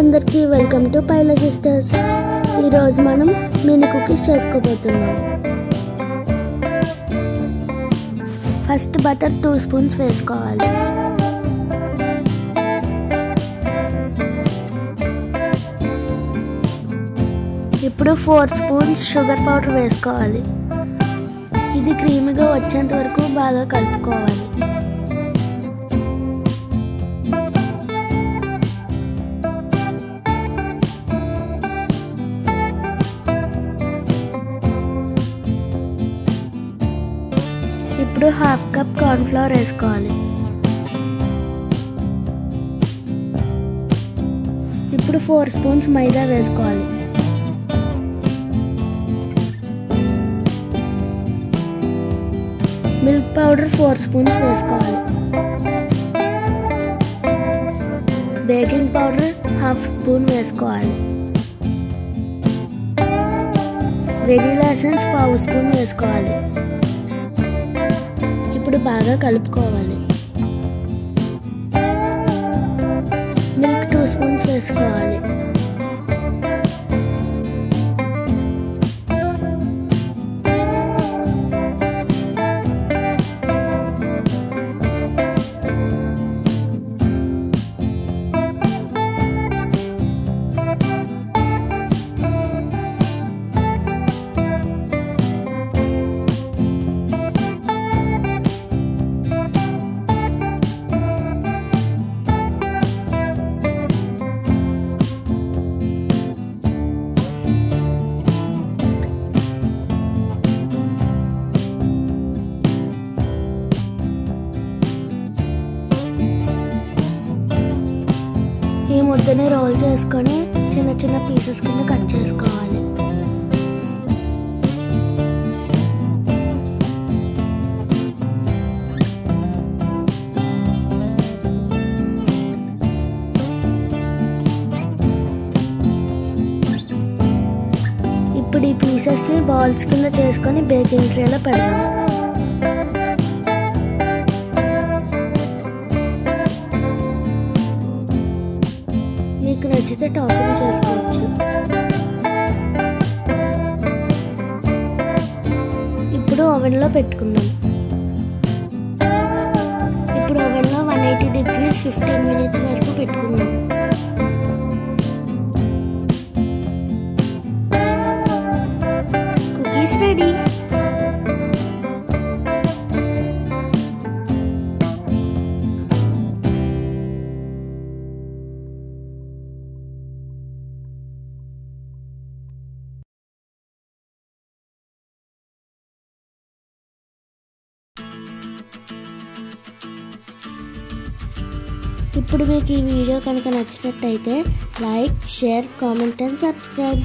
అందరికీ welcome to Paila sisters. ఈరోజు మనం మినీ కుకీస్ చేసుకోబోతున్నాం. ఫస్ట్ బటర్ 2 స్పూన్స్ వేసుకోవాలి. ఇప్పుడు 4 స్పూన్స్ షుగర్ పౌడర్ వేసుకోవాలి. ఇది క్రీమీగా వచ్చేంత వరకు బాగా కలుపుకోవాలి. ఇప్పుడు 1/2 కప్ కార్న్ ఫ్లోర్ వేసుకోవాలి. ఇప్పుడు 4 స్పూన్స్ మైదా వేసుకోవాలి. మిల్క్ పౌడర్ 4 స్పూన్స్ వేసుకోవాలి. బేకింగ్ పౌడర్ 1/2 స్పూన్ వేసుకోవాలి. వెనిలా ఎసెన్స్ 1/2 స్పూన్ వేసుకోవాలి. ఇప్పుడు బాగా కలుపుకోవాలి. మిల్క్ 2 స్పూన్స్ వేసుకోవాలి. ఈ ముద్దని రోల్ చేసుకొని చిన్న చిన్న పీసెస్ కింద కట్ చేసుకోవాలి. ఇప్పుడు ఈ పీసెస్ని బాల్స్ కింద చేసుకొని బేకింగ్ ట్రేలో పెడదాం. మీకు నచ్చితే టాపింగ్ చేసుకోవచ్చు. ఇప్పుడు ఓవెన్లో పెట్టుకుందాం. ఇప్పుడు ఓవెన్లో 180 డిగ్రీస్ 15 మినిట్స్ వరకు పెట్టుకుందాం. Cookies ready. ఇప్పుడు మీకు ఈ వీడియో కనుక నచ్చినట్టయితే like, share, comment and subscribe.